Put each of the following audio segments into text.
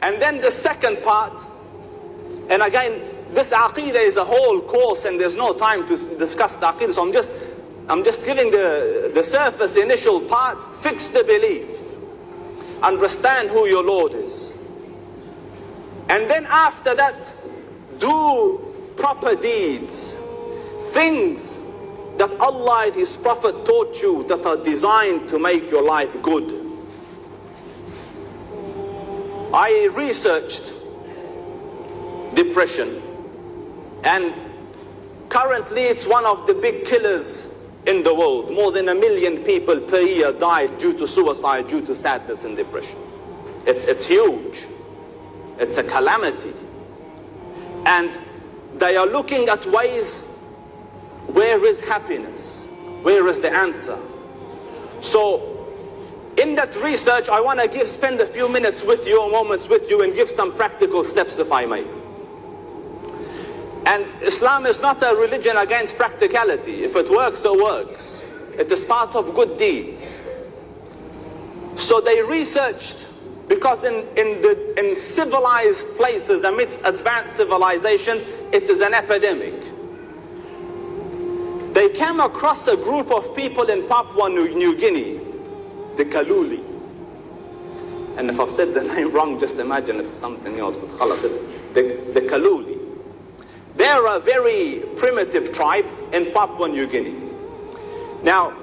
And then the second part, and again, this Aqeedah is a whole course and there's no time to discuss the Aqeedah, so I'm just giving the surface initial part. Fix the belief. Understand who your Lord is. And then after that, do proper deeds. Things that Allah and His Prophet taught you that are designed to make your life good. I researched depression, and currently it's one of the big killers in the world. More than 1 million people per year die due to suicide, due to sadness and depression. It's huge. It's a calamity. And they are looking at ways, where is happiness? Where is the answer? So in that research, I want to spend a few minutes with you, moments with you, and give some practical steps, if I may. And Islam is not a religion against practicality. If it works, it works. It is part of good deeds. So they researched, because in civilized places, amidst advanced civilizations, it is an epidemic. They came across a group of people in Papua New Guinea, the Kaluli. And if I've said the name wrong, just imagine it's something else, but khalas, it's the Kaluli. They're a very primitive tribe in Papua New Guinea. Now,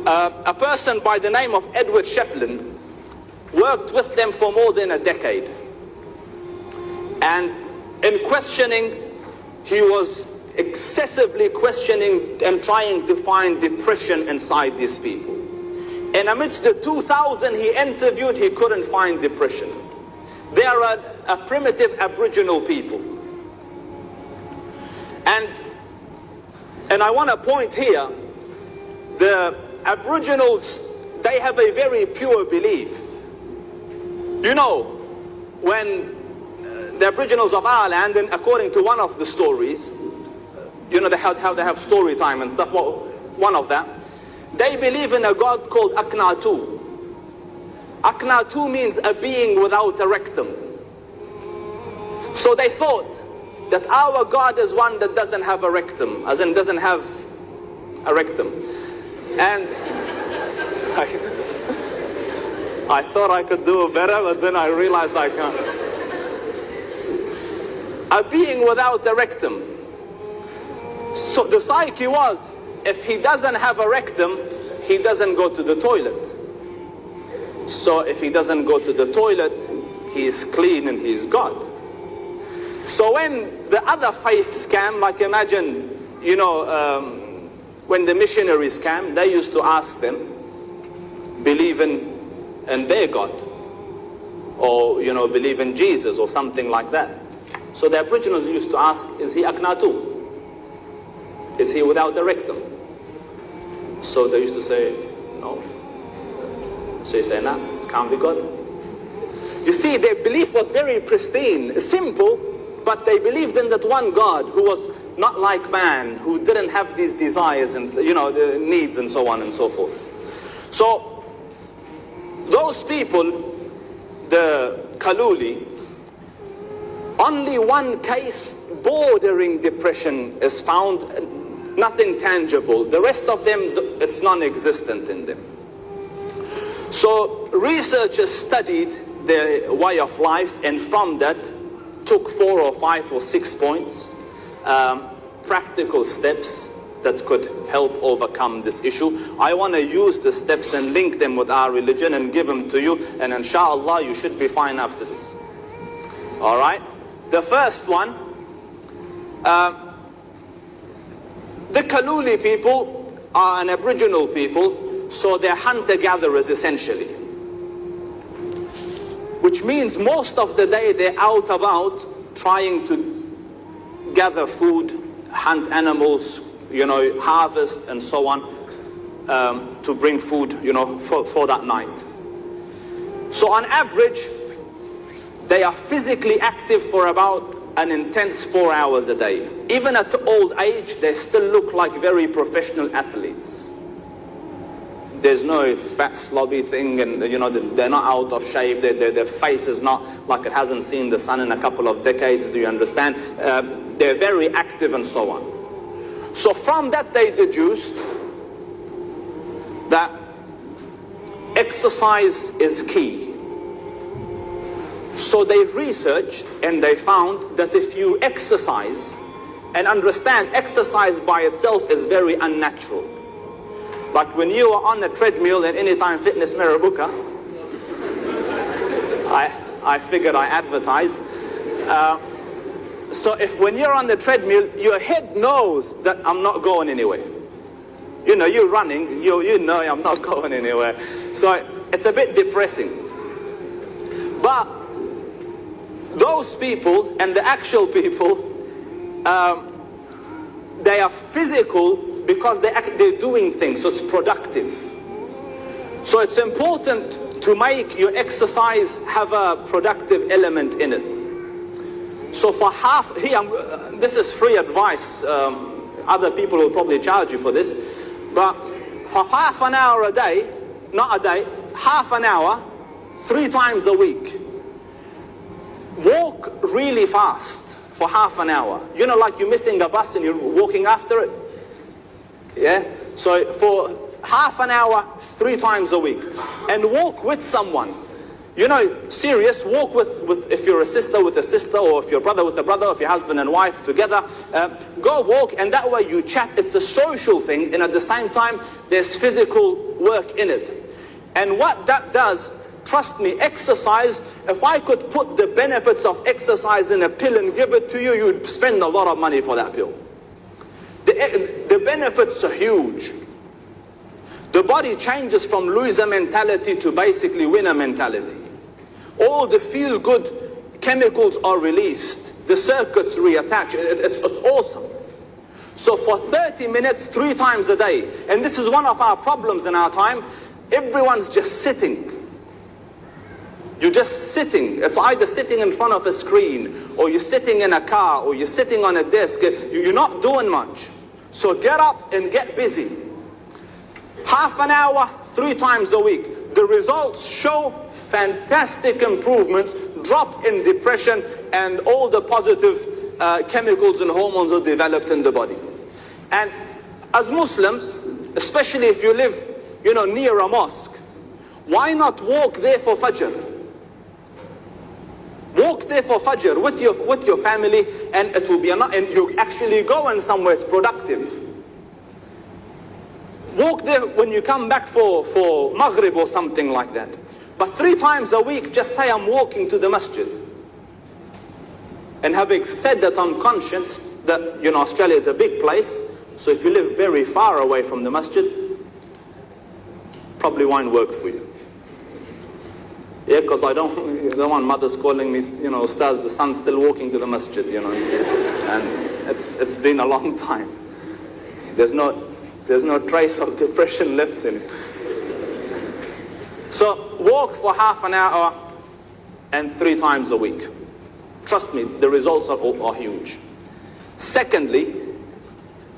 a person by the name of Edward Shefflin worked with them for more than a decade. And in questioning, he was excessively questioning and trying to find depression inside these people. And amidst the 2,000 he interviewed, he couldn't find depression. They are a primitive Aboriginal people. And I want to point here, the Aboriginals, they have a very pure belief. You know, when the Aboriginals of Ireland, and according to one of the stories, you know how they have story time and stuff, one of them, they believe in a god called Aknatu. Aknatu means a being without a rectum. So they thought that our God is one that doesn't have a rectum, as in doesn't have a rectum. And I thought I could do better, but then I realized I can't. A being without a rectum. So the psyche was, if he doesn't have a rectum, he doesn't go to the toilet. So if he doesn't go to the toilet, he is clean and he is God. So when the other faiths came, like imagine, you know, when the missionaries came, they used to ask them, believe in their God, or, you know, believe in Jesus or something like that. So the Aboriginals used to ask, is he Aknatu? Is he without a rectum? So they used to say, no. So you say, nah, can't be God. You see, their belief was very pristine, simple, but they believed in that one God who was not like man, who didn't have these desires and, you know, the needs and so on and so forth. So those people, the Kaluli, only one case bordering depression is found, nothing tangible. The rest of them, it's non-existent in them. So researchers studied their way of life, and from that took 4 or 5 or 6 points, practical steps that could help overcome this issue. I want to use the steps and link them with our religion and give them to you, and inshallah you should be fine after this. All right? The first one, the Kaluli people are an Aboriginal people, so they're hunter-gatherers essentially. Which means most of the day they're out about trying to gather food, hunt animals, you know, harvest and so on, to bring food, you know, for that night. So on average, they are physically active for about an intense 4 hours a day. Even at old age, they still look like very professional athletes. There's no fat slobby thing, and they're not out of shape. Their face is not like it hasn't seen the sun in a couple of decades. Do you understand? They're very active and so on. So from that they deduced that exercise is key. So they researched and they found that if you exercise, and understand exercise by itself is very unnatural. Like when you are on a treadmill in Anytime Fitness Mirabuka, I figured I advertise. So when you're on the treadmill, your head knows that I'm not going anywhere. You're running, you know I'm not going anywhere. So it's a bit depressing. But those people and the actual people, they are physical because they're doing things, so it's productive. So it's important to make your exercise have a productive element in it. So for this is free advice. Other people will probably charge you for this. But for half an hour a day, not a day, half an hour, 3 times a week, walk really fast for half an hour. Like you're missing a bus and you're walking after it. Yeah? So for half an hour, 3 times a week. And walk with someone. Serious, walk with if you're a sister with a sister, or if you're brother with a brother, or if you're husband and wife together. Go walk, and that way you chat. It's a social thing, and at the same time, there's physical work in it. And what that does, trust me, exercise, if I could put the benefits of exercise in a pill and give it to you, you'd spend a lot of money for that pill. The benefits are huge. The body changes from loser mentality to basically winner mentality. All the feel-good chemicals are released. The circuits reattach. It's awesome. So for 30 minutes, 3 times a day, and this is one of our problems in our time, everyone's just sitting. You're just sitting. It's either sitting in front of a screen, or you're sitting in a car, or you're sitting on a desk. You're not doing much. So get up and get busy. Half an hour, 3 times a week. The results show fantastic improvements, drop in depression, and all the positive chemicals and hormones are developed in the body. And as Muslims, especially if you live, near a mosque, why not walk there for Fajr? Walk there for Fajr with your family, and it will be and you actually going somewhere it's productive. Walk there when you come back for Maghrib or something like that. But 3 times a week, just say I'm walking to the masjid. And having said that, I'm conscious that Australia is a big place, so if you live very far away from the masjid, probably won't work for you. Yeah, because I don't want mothers calling me, Ustadh, the son's still walking to the masjid, and it's been a long time. There's no trace of depression left in it. So walk for half an hour and 3 times a week. Trust me, the results are huge. Secondly,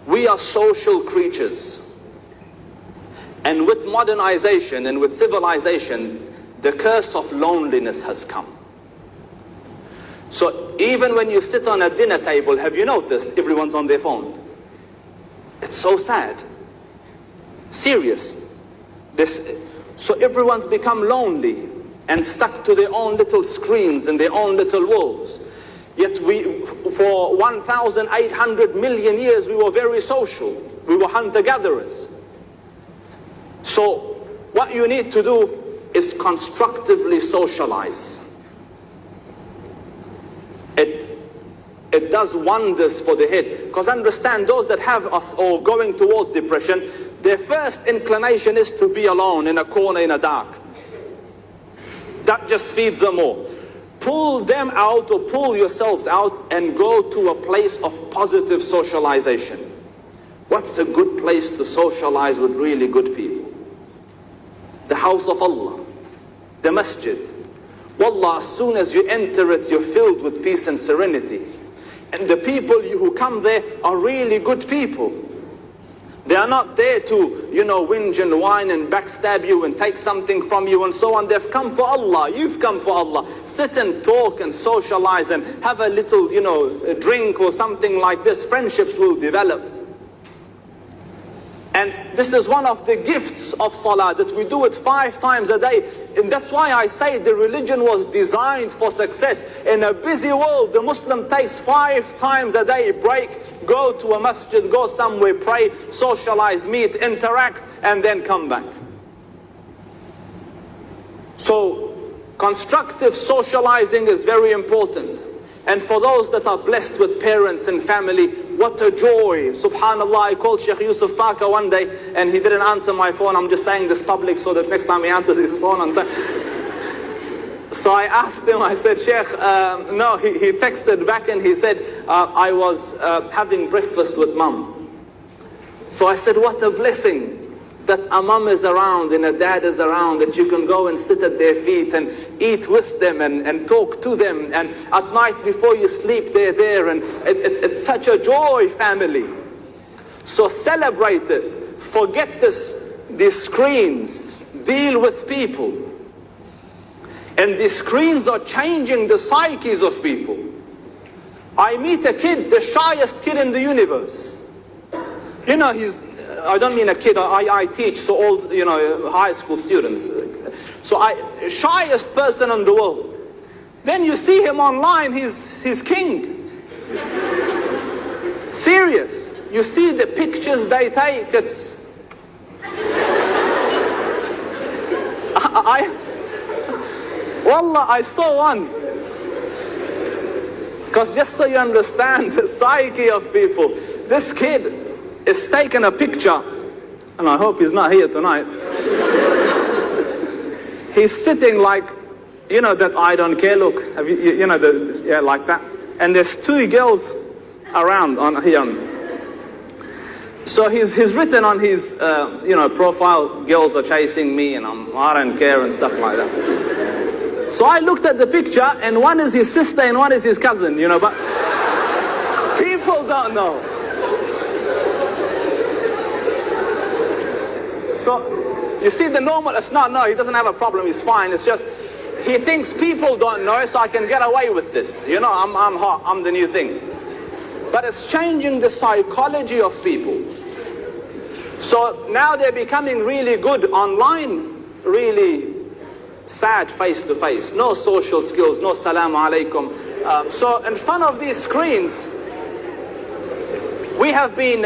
we are social creatures. And with modernization and with civilization, the curse of loneliness has come. So even when you sit on a dinner table, have you noticed everyone's on their phone? It's so sad. Serious. So everyone's become lonely and stuck to their own little screens and their own little walls. Yet for 1,800 million years, we were very social. We were hunter-gatherers. So what you need to do is constructively socialize. It does wonders for the head. Because understand, those that have us or going towards depression, their first inclination is to be alone in a corner in a dark. That just feeds them more. Pull them out, or pull yourselves out, and go to a place of positive socialization. What's a good place to socialize with really good people? The house of Allah, the masjid. Wallah, as soon as you enter it, you're filled with peace and serenity. And the people who come there are really good people. They are not there to, whinge and whine and backstab you and take something from you and so on. They've come for Allah. You've come for Allah. Sit and talk and socialize and have a little, a drink or something like this. Friendships will develop. And this is one of the gifts of salah, that we do it 5 times a day. And that's why I say the religion was designed for success. In a busy world, the Muslim takes 5 times a day break, go to a masjid, go somewhere, pray, socialize, meet, interact, and then come back. So constructive socializing is very important. And for those that are blessed with parents and family, what a joy. Subhanallah, I called Sheikh Yusuf Parker one day and he didn't answer my phone. I'm just saying this public so that next time he answers his phone. So I asked him, I said, Sheikh, no, he texted back and he said, I was having breakfast with mum. So I said, what a blessing that a mum is around and a dad is around, that you can go and sit at their feet and eat with them and talk to them, and at night before you sleep they're there, and it's such a joy, family. So celebrate it. Forget these screens. Deal with people. And these screens are changing the psyches of people. I meet a kid, the shyest kid in the universe. I don't mean a kid, I teach, so all, high school students. So shyest person in the world. Then you see him online, he's king. Serious. You see the pictures they take, it's... Wallah, I saw one. Because just so you understand the psyche of people, this kid is taking a picture, and I hope he's not here tonight. He's sitting like, that I don't care look, have you, like that. And there's 2 girls around on here. So he's written on his, profile, girls are chasing me and I don't care and stuff like that. So I looked at the picture and one is his sister and one is his cousin, but people don't know. So, you see the normal, it's not, no, he doesn't have a problem, he's fine, it's just, he thinks people don't know, so I can get away with this. I'm hot, I'm the new thing. But it's changing the psychology of people. So now they're becoming really good online, really sad face to face, no social skills, no salam alaikum. So in front of these screens, we have been,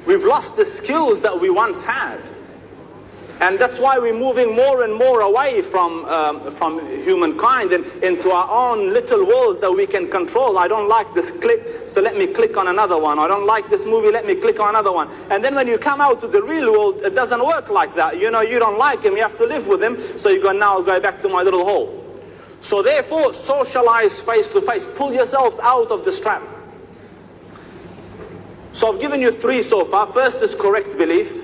we've lost the skills that we once had. And that's why we're moving more and more away from humankind and into our own little worlds that we can control. I don't like this click, so let me click on another one. I don't like this movie, let me click on another one. And then when you come out to the real world, it doesn't work like that. You don't like him, you have to live with him, so you go, now I'll go back to my little hole. So therefore, socialize face to face. Pull yourselves out of this trap. So I've given you 3 so far. First is correct belief.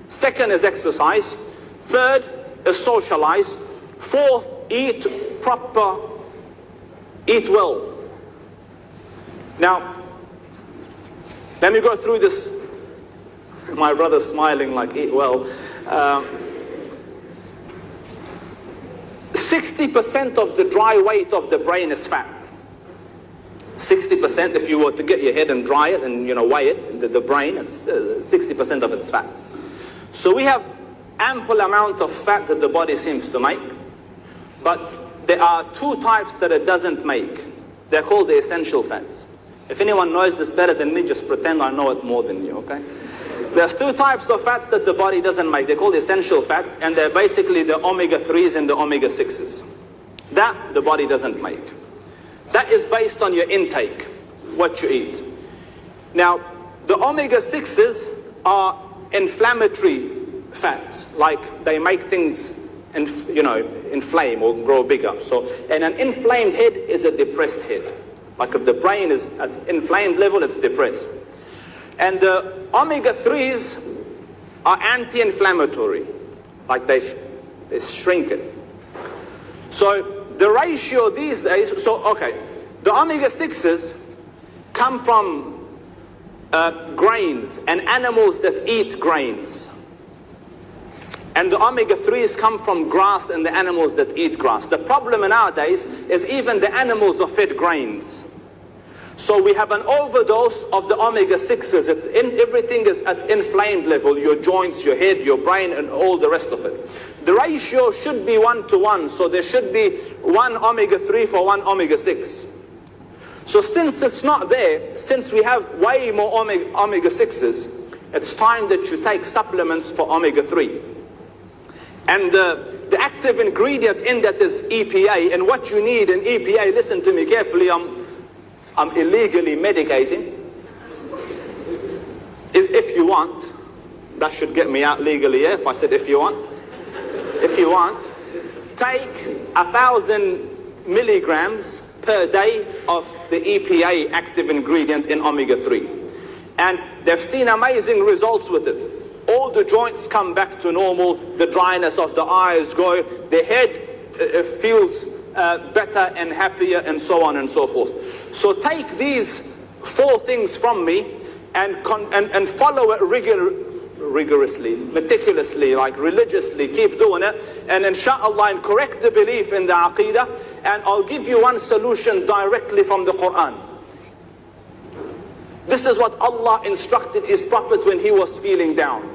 Second is exercise. Third is socialize. Fourth, eat proper, eat well. Now, let me go through this. My brother's smiling like eat well. 60% of the dry weight of the brain is fat. 60%, if you were to get your head and dry it and weigh it, the brain, it's 60% of it's fat. So we have ample amount of fat that the body seems to make, but there are 2 types that it doesn't make. They're called the essential fats. If anyone knows this better than me, just pretend I know it more than you, okay? There's 2 types of fats that the body doesn't make. They're called essential fats, and they're basically the omega-3s and the omega-6s. That the body doesn't make. That is based on your intake, what you eat. Now, the omega-6s are inflammatory fats, like they make things inflame or grow bigger. So, and an inflamed head is a depressed head. Like if the brain is at inflamed level, it's depressed. And the omega-3s are anti-inflammatory, like they shrink it. So the ratio these days, the omega-6s come from grains and animals that eat grains. And the omega-3s come from grass and the animals that eat grass. The problem nowadays is even the animals are fed grains. So we have an overdose of the omega-6s. Everything is at inflamed level, your joints, your head, your brain, and all the rest of it. The ratio should be 1:1, so there should be 1 omega-3 for 1 omega-6. So since it's not there, since we have way more omega-6s, it's time that you take supplements for omega-3. And the active ingredient in that is EPA, and what you need in EPA, listen to me carefully, I'm illegally medicating. If you want, that should get me out legally, yeah, if I said if you want. If you want, take 1,000 milligrams per day of the EPA active ingredient in omega-3. And they've seen amazing results with it. All the joints come back to normal, the dryness of the eyes go, the head feels better and happier, and so on and so forth. So take these 4 things from me and follow it rigorously, meticulously, like religiously, keep doing it, and inshallah, and correct the belief in the aqidah, and I'll give you one solution directly from the Quran. This is what Allah instructed His Prophet when he was feeling down.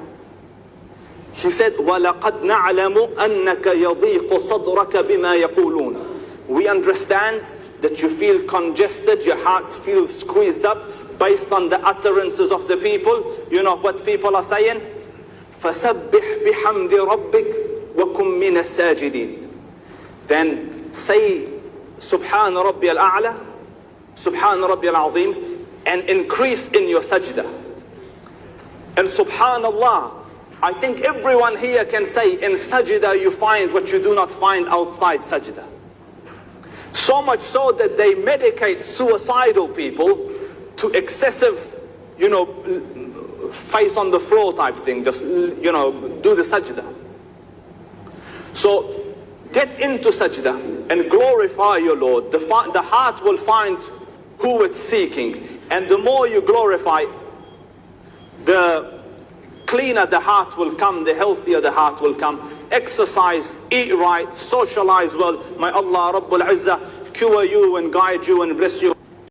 He said, وَلَقَدْ نَعْلَمُ أَنَّكَ يَضِيقُ صَدْرَكَ بِمَا يَقُولُونَ. We understand that you feel congested, your heart feels squeezed up based on the utterances of the people. You know what people are saying? فَسَبِّحْ بِحَمْدِ رَبِّكَ وَكُمْ مِنَ السَّاجِدِينَ. Then say, Subhan Rabbi al-A'la, Subhan Rabbi al-Azim, and increase in your sajda. And subhanallah, I think everyone here can say in sajda you find what you do not find outside sajda. So much so that they medicate suicidal people to excessive, face on the floor type thing, just, do the sajda. So get into sajda and glorify your Lord. The heart will find who it's seeking. And the more you glorify, the cleaner the heart will come, the healthier the heart will come. Exercise, eat right, socialize well. May Allah Rabbul Izzah cure you and guide you and bless you.